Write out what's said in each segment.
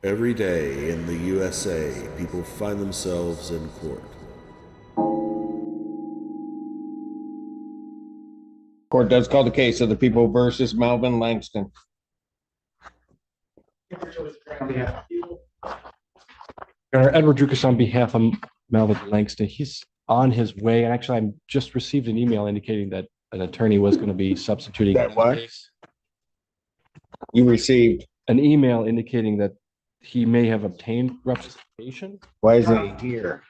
Every day in the USA, people find themselves in court. Court does call the case of the people versus Melvin Langston. Edward Drukas on behalf of Melvin Langston. He's on his way. And actually, I just received an email indicating that an attorney was going to be substituting. That what? You received An email indicating that he may have obtained representation. Why is he here?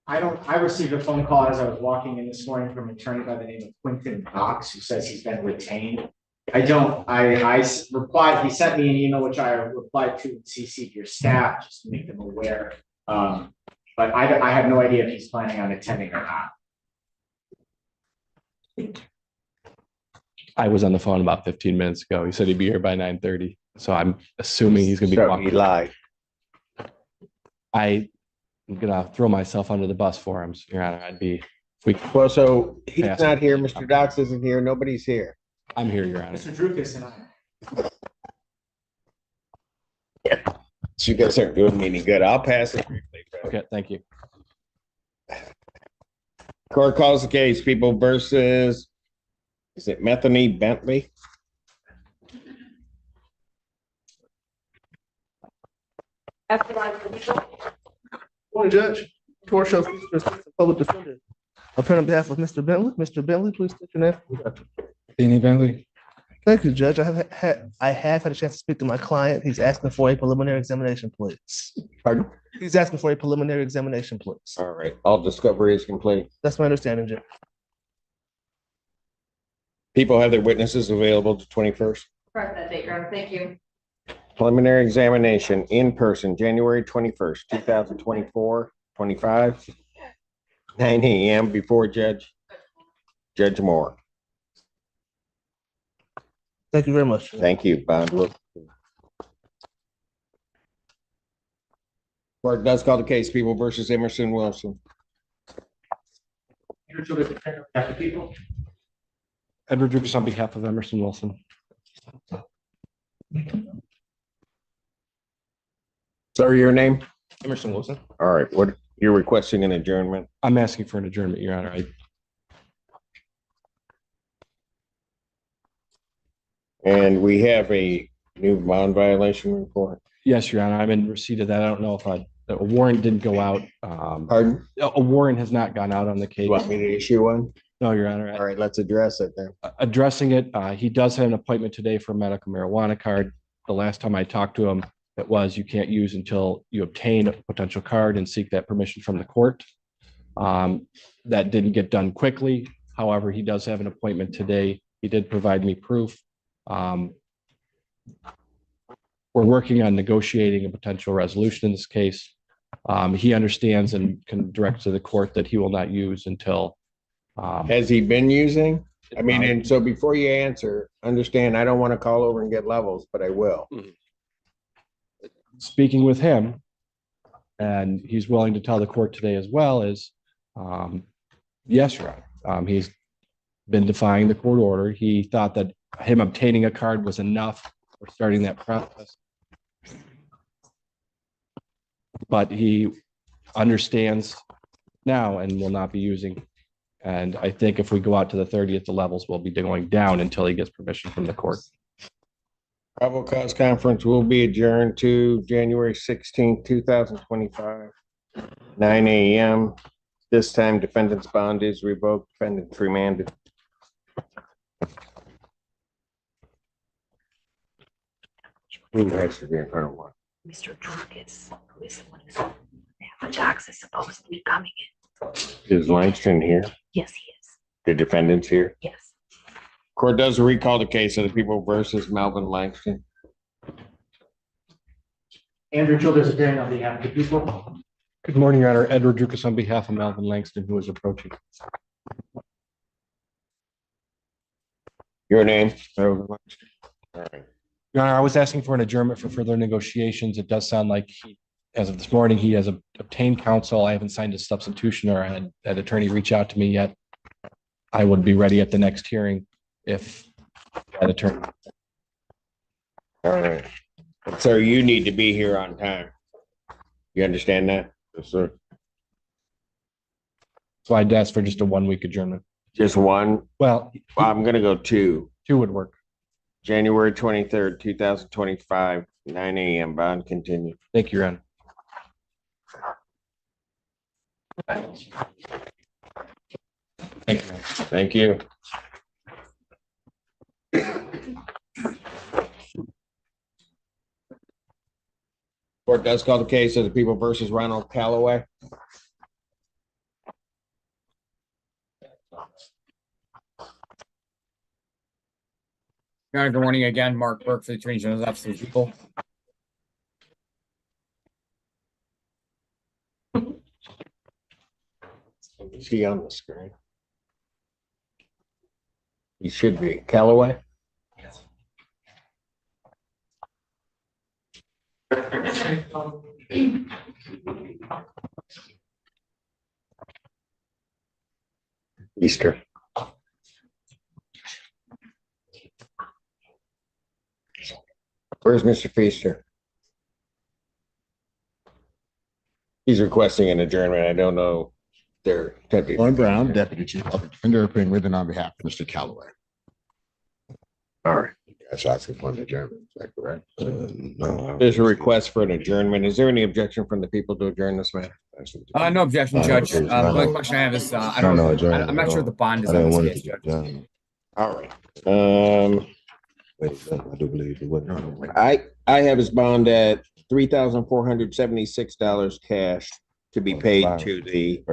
I received a phone call as I was walking in this morning from an attorney by the name of Quentin Knox, who says he's been retained. I replied, he sent me an email, which I replied to and CC'd your staff just to make them aware. But I have no idea if he's planning on attending or not. I was on the phone about 15 minutes ago. He said he'd be here by 9:30. So I'm assuming he's going to be So walking. he lied. I'm going to throw myself under the bus for him, Your Honor. Well, so he's Yes. not here. Mr. Dox isn't here. Nobody's here. I'm here, Your Honor. Mr. Drukas and I. So you guys aren't doing me any good. I'll pass it briefly. Okay, thank you. Court calls the case. People versus, is it Bentley? Morning, Judge. Court shows public defender. Appearing on behalf of Mr. Bentley. Mr. Bentley, please state your name. Finney Bentley. Thank you, Judge. I have had a chance to speak to my client. He's asking for a preliminary examination, please. Pardon? He's asking for a preliminary examination, please. All right. All discovery is complete. That's my understanding, Judge. People have their witnesses available to 21st. Correct that date, Your Honor. Thank you. Preliminary examination in person, January 21st, 2024, 25, 9 a.m. before Judge Moore. Thank you very much. Thank you, Bond. Court does call the case, people versus Emerson Wilson. Edward Drukas on behalf of Emerson Wilson. Sorry, your name? Emerson Wilson. All right, what, you're requesting an adjournment? I'm asking for an adjournment, Your Honor. And we have a new bond violation report. Yes, Your Honor. I'm in receipt of that. I don't know if a warrant didn't go out. Pardon? A warrant has not gone out on the case. You want me to issue one? No, Your Honor. All right, let's address it then. Addressing it, he does have an appointment today for a medical marijuana card. The last time I talked to him, it was you can't use until you obtain a potential card and seek that permission from the court. That didn't get done quickly. However, he does have an appointment today. He did provide me proof. We're working on negotiating a potential resolution in this case. He understands and can direct to the court that he will not use until. Has he been using? I mean, and so before you answer, understand, I don't want to call over and get levels, but I will. Speaking with him, and he's willing to tell the court today as well, is yes, Your Honor. He's been defying the court order. He thought that him obtaining a card was enough for starting that process. But he understands now and will not be using. And I think if we go out to the 30th, the levels will be going down until he gets permission from the court. Probable cause conference will be adjourned to January 16th, 2025, 9 a.m. This time, defendant's bond is revoked, defendant's remanded. Who has to be in front of one? Mr. Drukas, who is the one who's the Jocks is supposed to be coming in. Is Langston here? Yes, he is. The defendant's here? Yes. Court does recall the case of the people versus Melvin Langston. Andrew Childers appearing on behalf of the people. Good morning, Your Honor. Edward Drukas on behalf of Melvin Langston, who is approaching. Your name? All right. Your Honor, I was asking for an adjournment for further negotiations. It does sound like as of this morning, he has obtained counsel. I haven't signed a substitution or had that attorney reach out to me yet. I would be ready at the next hearing if that attorney. All right. Sir, you need to be here on time. You understand that? Yes, sir. So I'd ask for just a 1 week adjournment. Just one? Well, I'm gonna go two. 2 would work. January 23rd, 2025, 9 a.m. Bond continued. Thank you, Ron. Thank you. Thank you. Court does call the case of the People versus Ronald Callaway. Your Honor, good morning again. Mark Burke for the Attorney General's Office of the People. Is he on the screen? He should be. Callaway? Easter. Where's Mr. Feaster? He's requesting an adjournment. I don't know. They're Lauren Brown, Deputy Chief Public Defender, appearing with and on behalf of Mr. Callaway. all right. That's asking for an adjournment, is that correct? No. There's a request for an adjournment. Is there any objection from the people to adjourn this matter? No objection, Judge. The only question I have is, I'm not sure what the bond is I on didn't this want case, it to Judge. get done. All right. Wait, I do believe it wasn't. I have his bond at $3,476 cash to be paid to the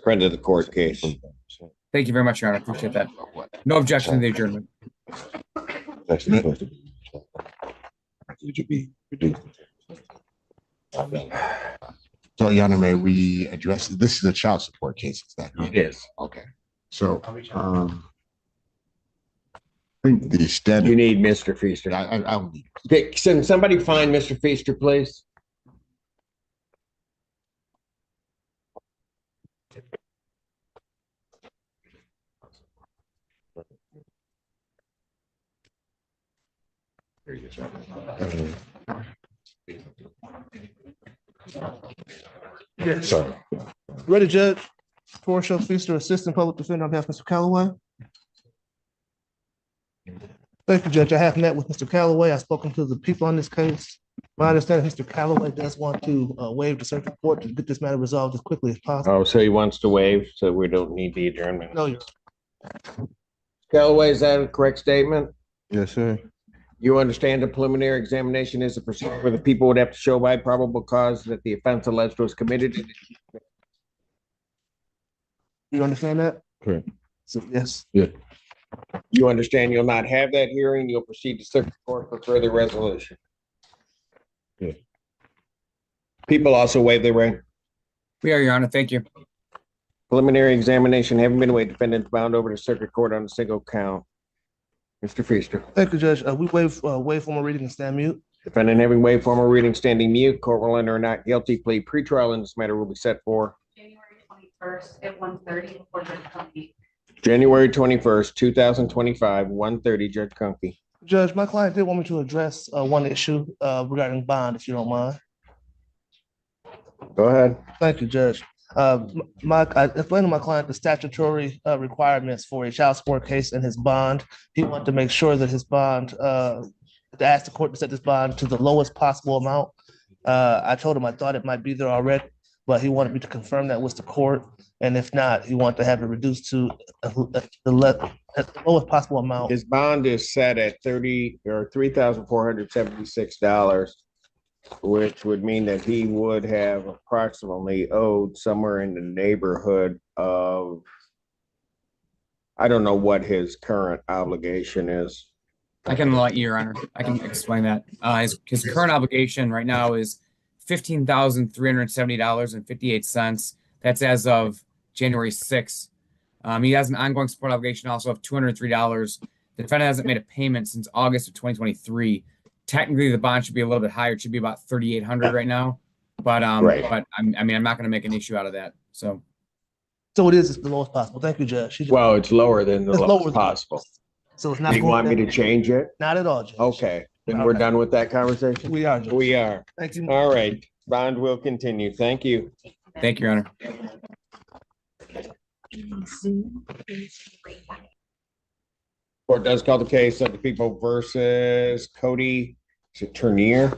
friend of the court case. Thank you very much, Your Honor. I appreciate that. No objection to the adjournment. Actually supposed to be. It should be reduced. So, Your Honor, may we address, this is a child support case, is that correct? It is. Okay, so, I think the You standard, need Mr. Feaster. I'll need. Okay, can somebody find Mr. Feaster, please? Yes. Sorry. Ready, Judge? Portia Feaster, Assistant Public Defender on behalf of Mr. Callaway. Thank you, Judge. I have met with Mr. Callaway. I've spoken to the people on this case. My understanding, Mr. Callaway does want to waive the circuit court to get this matter resolved as quickly as possible. Oh, so he wants to waive, so we don't need the adjournment. No, Your Callaway, is that a correct statement? Yes, sir. You understand the preliminary examination is a procedure where the people would have to show by probable cause that the offense alleged was committed. You understand that? Correct. So, yes. You understand you'll not have that hearing. You'll proceed to circuit court for further resolution. Yeah. People also waive their right. We are, Your Honor. Thank you. Preliminary examination having been waived, defendants bound over to circuit court on a single count. Mr. Feaster. Thank you, Judge. We waive formal reading and stand mute. Defendant having waived formal reading, standing mute, court will enter a not guilty plea. Pretrial in this matter will be set for January 21st at 1:30 before the company. January 21st, 2025, 1:30, Judge Conkey. Judge, my client did want me to address one issue regarding bond, if you don't mind. Go ahead. Thank you, Judge. I explained to my client the statutory requirements for a child support case and his bond. He wanted to make sure that his bond, to ask the court to set this bond to the lowest possible amount. I told him I thought it might be there already, but he wanted me to confirm that with the court. And if not, he wanted to have it reduced to the lowest possible amount. His bond is set at $3,476, which would mean that he would have approximately owed somewhere in the neighborhood of, I don't know what his current obligation is. I can let you, Your Honor. I can explain that. His current obligation right now is $15,370.58. That's as of January 6th. He has an ongoing support obligation also of $203. The defendant hasn't made a payment since August of 2023. Technically, the bond should be a little bit higher. It should be about $3,800 right now. But Right. but I'm not going to make an issue out of that. So So it is the lowest possible. Thank you, Judge. She just- Well, it's lower than the It's lower lowest than- possible. So it's not. Do you going want me down. to change it? Not at all, Judge. Okay, Then we're done with that conversation? We are, Judge. We are. Thank you. All right, bond will continue. Thank you. Thank you, Your Honor. Court does call the case of the people versus Cody Turnier.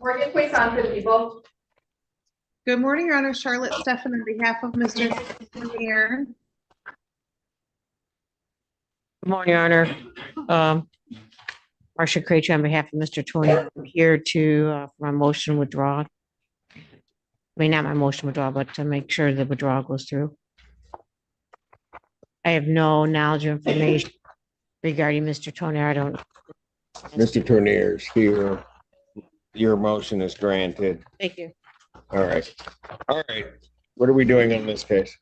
Morgan, please on for the people. Good morning, Your Honor. Charlotte Stefan on behalf of Mr. Turnier. Good morning, Your Honor. Marcia Krejci on behalf of Mr. Turnier, I'm here to, my motion withdraw. I mean, not my motion withdraw, but to make sure the withdrawal goes through. I have no knowledge or information regarding Mr. Turnier. I don't. Mr. Turnier's here. Your motion is granted. Thank you. All right. All right. What are we doing on this case?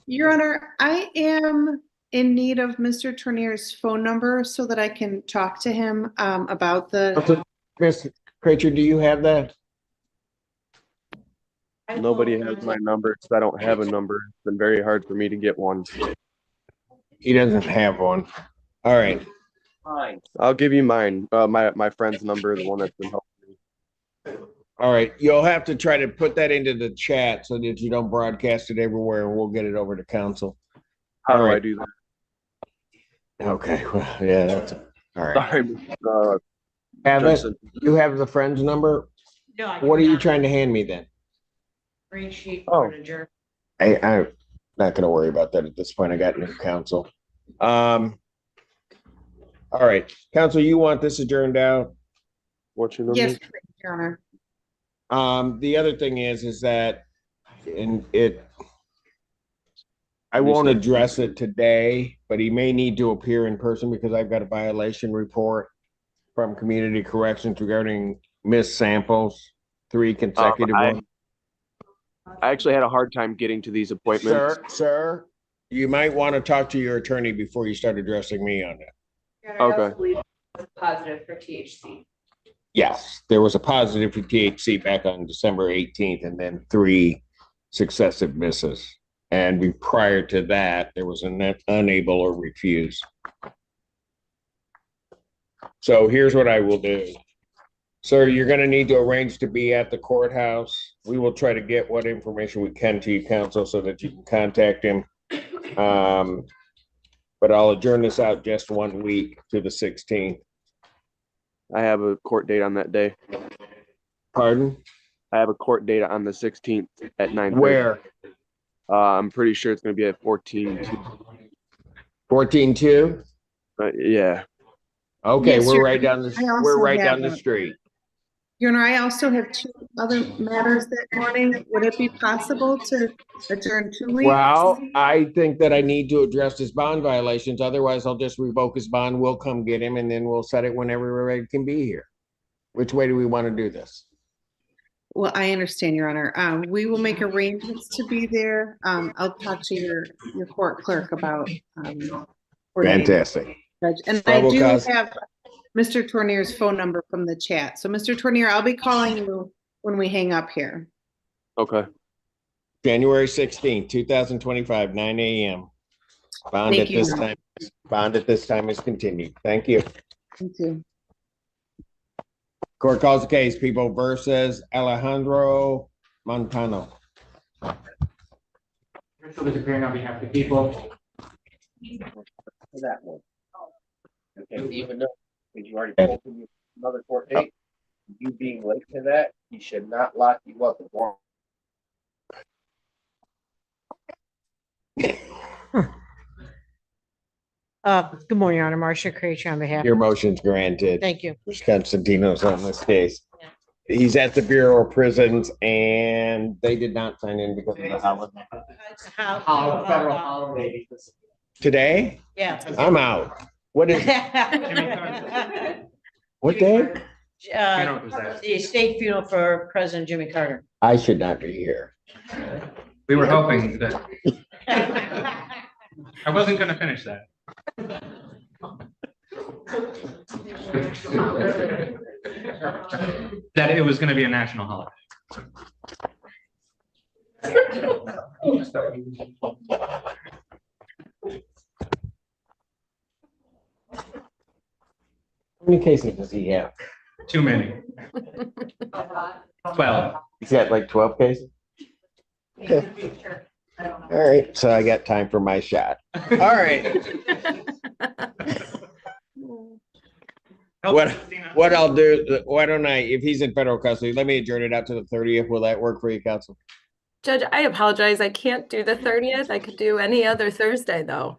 Your Honor, I am in need of Mr. Turnier's phone number so that I can talk to him about the. Mr. Cratcher, do you have that? Nobody has my number, so I don't have a number. It's been very hard for me to get one. He doesn't have one. All right. I'll give you mine, my friend's number, the one that's been helping me. All right. You'll have to try to put that into the chat so that you don't broadcast it everywhere and we'll get it over to council. How do I right. do that? Okay. Well, yeah, that's all right. Sorry. Have Judge it? Simpson. You have the friend's number? No, I What are you trying to hand me then? Green sheet Oh. furniture. I'm not gonna worry about that at this point. I got new counsel. All right, counsel, you want this adjourned out? What's your number? Yes, Your Honor. The other thing is that I won't address it today, but he may need to appear in person because I've got a violation report from Community Corrections regarding missed samples, 3 consecutive ones. I actually had a hard time getting to these appointments. Sir, you might want to talk to your attorney before you start addressing me on that. Okay. Positive for THC. Yes, there was a positive for THC back on December 18th and then 3 successive misses. And prior to that, there was an unable or refuse. So here's what I will do. Sir, you're going to need to arrange to be at the courthouse. We will try to get what information we can to you, counsel, so that you can contact him. But I'll adjourn this out just 1 week to the 16th. I have a court date on that day. Pardon? I have a court date on the 16th at 9:30. Where? I'm pretty sure it's going to be at 14. 14-2? Yeah. Okay, Yes, we're Your right down Honor, the, I also we're right have down the a- street. Your Honor, I also have 2 other matters that morning. Would it be possible to adjourn 2 weeks? Well, I think that I need to address his bond violations. Otherwise, I'll just revoke his bond. We'll come get him and then we'll set it whenever we're ready can be here. Which way do we want to do this? Well, I understand, Your Honor. We will make arrangements to be there. I'll talk to your court clerk about. coordinating. Fantastic. Judge. And I Probable do cause. have Mr. Tournier's phone number from the chat. So Mr. Tournier, I'll be calling you when we hang up here. Okay. January 16th, 2025, 9 a.m. Bond Thank at you. this time. Bond at this time is continued. Thank you. Thank you. Court calls the case, people versus Alejandro Montano. Rachel is appearing on behalf of the people. That one. Okay, even though you already told him another court date, you being late to that, he should not lock you up. Good morning, Your Honor. Marcia Krejci on behalf. Your motion's granted. Thank you. Mr. Constantino's on this case. He's at the Bureau of Prisons and they did not sign in because of the holiday. Federal holiday. Today? Yeah. I'm out. What is, what day? The state funeral for President Jimmy Carter. I should not be here. We were hoping that. I wasn't gonna finish that. That it was gonna be a national holiday. many cases does he have? Too many. 12. He's got like 12 cases? All right, so I got time for my shot. All right. What I'll do, why don't I, if he's in federal custody, let me adjourn it out to the 30th. Will that work for you, counsel? Judge, I apologize. I can't do the 30th. I could do any other Thursday, though.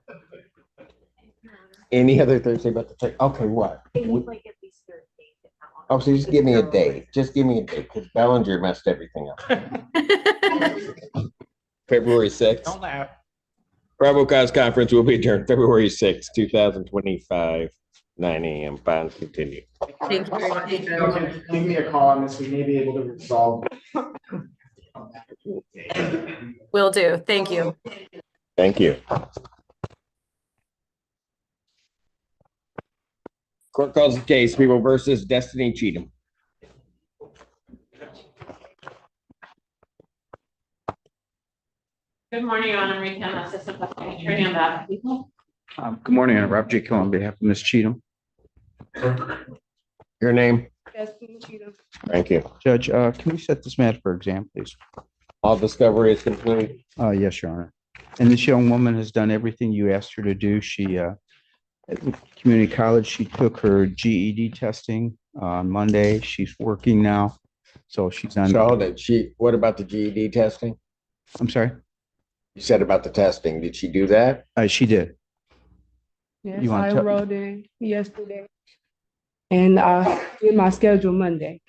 Any other Thursday but the third? Okay, what? Oh, so just give me a date. Just give me a date, because Bellinger messed everything up. February 6th. Don't laugh. Probable cause conference will be adjourned February 6th, 2025, 9 a.m. Bonds continue. Give me a call on this. We may be able to resolve. Will do. Thank you. Thank you. Court calls the case, People versus Destiny Cheatum. Good morning, Your Honor. Montano, Assistant Prosecuting Attorney on behalf of people. Good morning, I'm Rob J. Kill on behalf of Ms. Cheatum. Your name? Destiny Cheatum. Thank you. Judge, can we set this matter for exam, please? All discovery is complete. Yes, Your Honor. And this young woman has done everything you asked her to do. She, at the community college, she took her GED testing on Monday. She's working now. So she's on. So that what about the GED testing? I'm sorry? You said about the testing. Did she do that? She did. Yes, You want I to- wrote in yesterday. And I did my schedule Monday.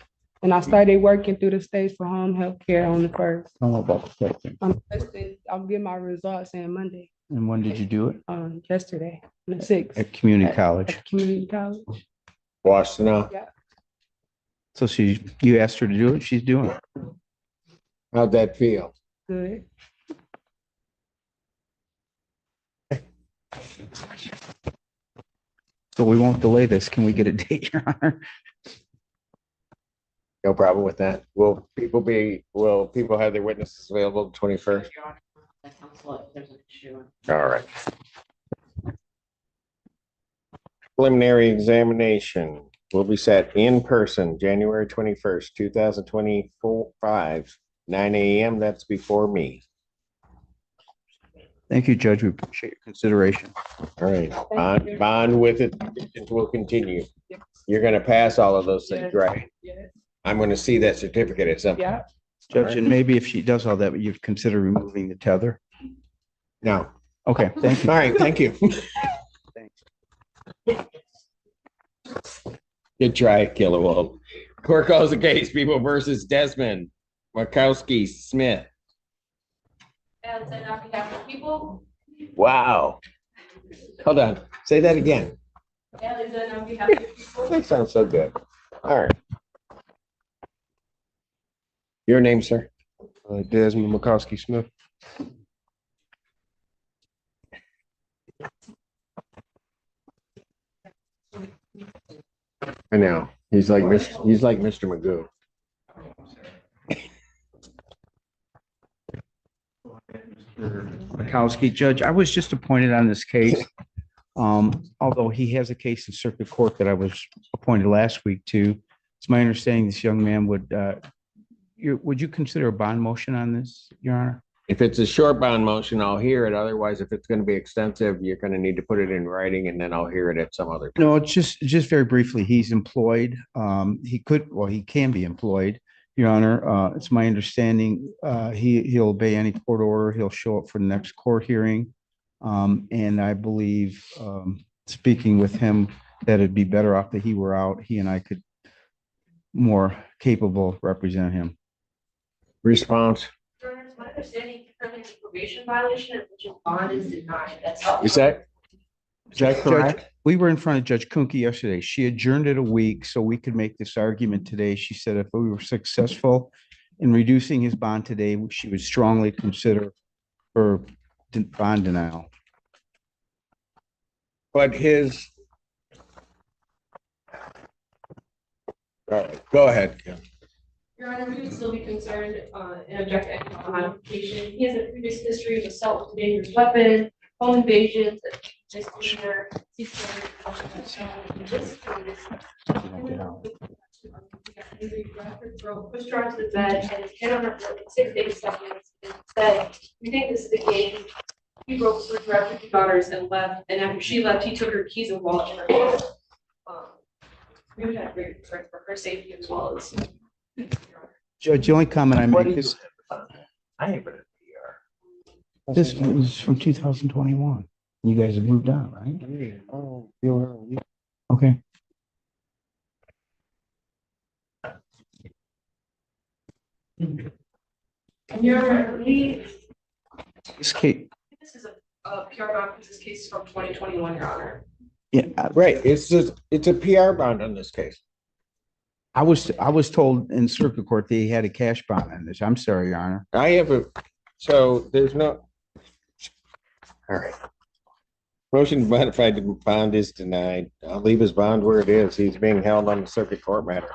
And I started working through the states for home health care on the 1st. Tell me about the testing. I'll get my results in Monday, And when did you do it? yesterday, the 6th. At community college. At community college. Washington. Yeah. So you asked her to do it, she's doing it. How'd that feel? Good. So we won't delay this. Can we get a date, Your Honor? No problem with that. Will people have their witnesses available the 21st? All right. Preliminary examination will be set in person, January 21st, 2025, 9 a.m. That's before me. Thank you, Judge. We appreciate your consideration. All right, bond with it. It will continue. You're gonna pass all of those things, right? Yes. I'm gonna see that certificate at some point. Yeah. Judge, and maybe if she does all that, you'd consider removing the tether? No. Okay, thank you. All right, thank you. Good try, Kilowatt. Court calls the case, People versus Desmond Markowski Smith. And then on behalf of people, Wow. Hold on, say that again. and then on behalf of people. That sounds so good. All right. Your name, sir? Desmond McCoskey Smith. I know. He's like Mr. Magoo. Mikowski, Judge, I was just appointed on this case. Although he has a case in circuit court that I was appointed last week to. It's my understanding this young man would you consider a bond motion on this, Your Honor? If it's a short bond motion, I'll hear it. Otherwise, if it's going to be extensive, you're going to need to put it in writing and then I'll hear it at some other time. No, it's just very briefly, he's employed. He can be employed, Your Honor. It's my understanding, he'll obey any court order. He'll show up for the next court hearing. And I believe, speaking with him, that it'd be better off that he were out. He and I could more capable represent him. Response. Your Honor, it's my understanding currently a probation violation in which a bond is denied. That's all. Is that correct? Judge, we were in front of Judge Kuhnke yesterday. She adjourned it a week so we could make this argument today. She said if we were successful in reducing his bond today, she would strongly consider her bond denial. But his. All right, go ahead. Your Honor, we would still be concerned and object to any modification. He has a previous history of assault with a dangerous weapon, home invasions, misdemeanor. Pushed her onto the bed and hit on her for 6 to 8 seconds. And said, "We think this is the game." He broke switch her with the daughters and left. And after she left, he took her keys and wallet in her hand. We would have great concern for her safety as well as. Judge, the only comment I make is, I ain't gonna this was from 2021. You guys have moved on, right? Oh, Okay. Your lead, This case, this is a PR bond, because this case is from 2021, Your Honor. yeah, Right, it's a PR bond on this case. I was told in circuit court they had a cash bond on this. I'm sorry, Your Honor. I have a, so there's no. All right. Motion to modify the bond is denied. I'll leave his bond where it is. He's being held on the circuit court matter.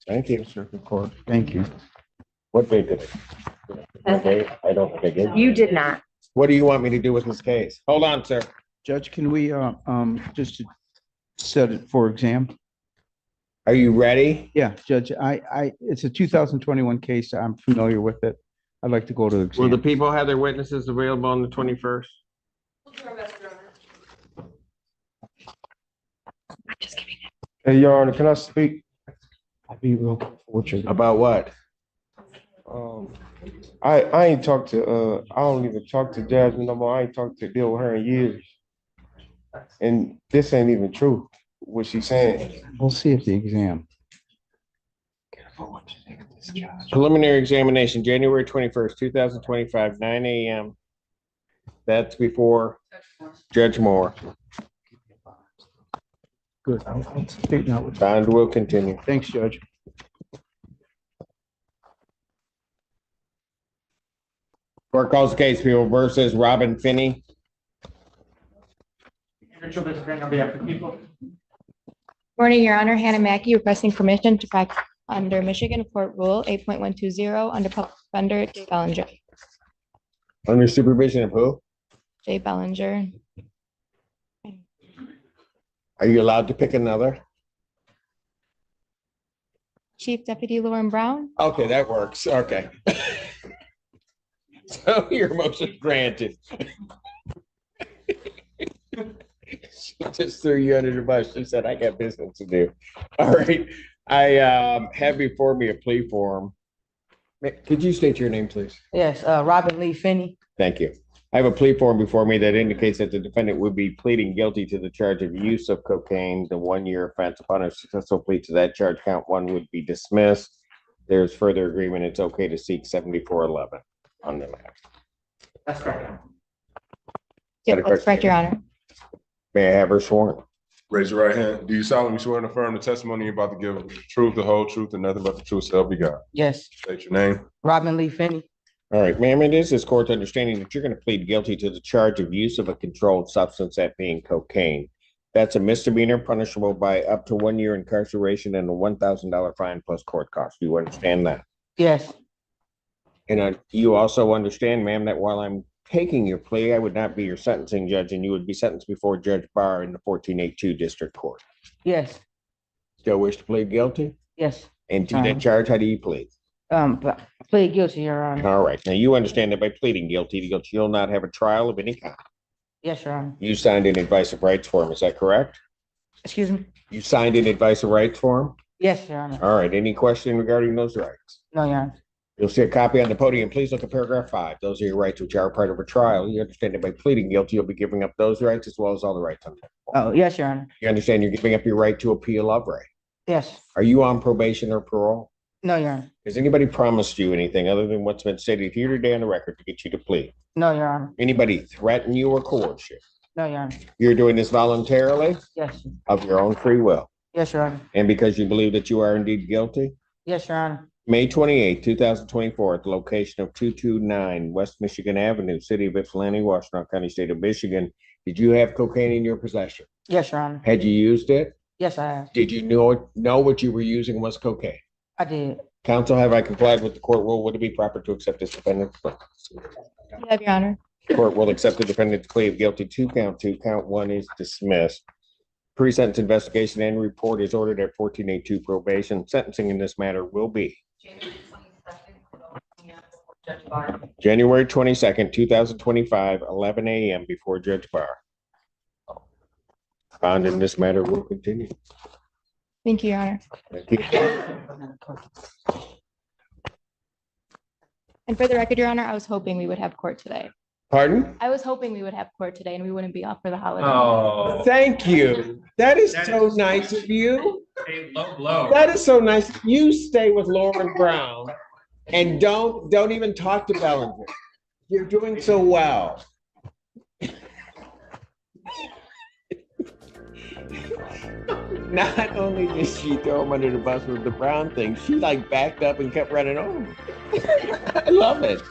Thank you. Circuit court. Thank you. What date did it? Okay, I don't think I did. You did not. What do you want me to do with this case? Hold on, sir. Judge, can we, just to set it for exam? Are you ready? Yeah, Judge, it's a 2021 case. I'm familiar with it. I'd like to go to Will exam. the people have their witnesses available on the 21st? We'll do our best, Your Honor. I'm just kidding. Hey, Your Honor, can I speak? I'll be real fortunate. About what? I ain't talked to, I don't even talk to Jasmine no more. I ain't talked to deal with her in years. And this ain't even true, what she's saying. We'll see if the exam. Preliminary examination, January 21st, 2025, 9 a.m. That's before Judge Moore. Good. I'll straighten out with. Bond will continue. Thanks, Judge. Court calls the case people versus Robin Finney. Rachel, this is on behalf of the people. Morning, Your Honor. Hannah Mackey requesting permission to practice under Michigan Court Rule 8.120 under Public Defender Jay Bellinger. Under supervision of who? Jay Bellinger. Are you allowed to pick another? Chief Deputy Lauren Brown. Okay, that works. Okay. So your motion granted. She just threw you under the bus. She said, I got business to do. All right. I have before me a plea form. Could you state your name, please? Yes, Robin Lee Finney. Thank you. I have a plea form before me that indicates that the defendant would be pleading guilty to the charge of use of cocaine, the 1-year offense. Upon a successful plea to that charge, count 1 would be dismissed. There's further agreement. It's okay to seek 7411 on the matter. That's correct. Yep, that's correct, Your Honor. May I have her sworn? Raise your right hand. Do you solemnly swear and affirm the testimony you're about to give, the truth, the whole truth, and nothing but the truth, so help you God? Yes, State your name. Robin Lee Finney. All right, ma'am, it is this court's understanding that you're going to plead guilty to the charge of use of a controlled substance, that being cocaine. That's a misdemeanor punishable by up to 1 year incarceration and a $1,000 fine plus court costs. Do you understand that? Yes, And you also understand, ma'am, that while I'm taking your plea, I would not be your sentencing judge, and you would be sentenced before Judge Barr in the 1482 District Court. yes, Still wish to plead guilty? yes. And to that charge, how do you plead? But plead guilty, Your Honor. All right, now you understand that by pleading guilty, you'll not have a trial of any kind. Yes, Your Honor. You signed an advice of rights form, is that correct? Excuse me? You signed an advice of rights form? Yes, Your Honor. All right, any question regarding those rights? No, Your Honor. You'll see a copy on the podium. Please look at paragraph 5. Those are your rights which are part of a trial. You understand that by pleading guilty, you'll be giving up those rights as well as all the rights on the Oh, yes, Your Honor. You understand you're giving up your right to appeal of right. Yes. Are you on probation or parole? No, Your Honor. Has anybody promised you anything other than what's been stated here today on the record to get you to plead? No, Your Honor. Anybody threaten you or coerce you? No, Your Honor. You're doing this voluntarily Yes. of your own free will Yes, Your Honor. and because you believe that you are indeed guilty? Yes, Your Honor. May 28, 2024, at the location of 229 West Michigan Avenue, City of Ypsilanti, Washtenaw County, State of Michigan. Did you have cocaine in your possession? Yes, Your Honor. Had you used it? Yes, I have. Did you know what you were using was cocaine? I did. Counsel, have I complied with the court rule? Would it be proper to accept this defendant's plea? You have, Your Honor. Court will accept the defendant's plea of guilty to count two. Count one is dismissed. Pre-sentence investigation and report is ordered at 1482 probation. Sentencing in this matter will be January 22nd, 2025, 11 a.m. before Judge Barr. Bond in this matter will continue. Thank you, Your Honor. Thank you. And for the record, Your Honor, I was hoping we would have court today. Pardon? I was hoping we would have court today and we wouldn't be off for the holiday. Oh. Thank you. That is so nice of you. Hey, low blow. That is so nice. You stay with Lauren Brown and don't even talk to Bellinger. You're doing so well. Not only did she throw him under the bus with the Brown thing, she like backed up and kept running over. I love it.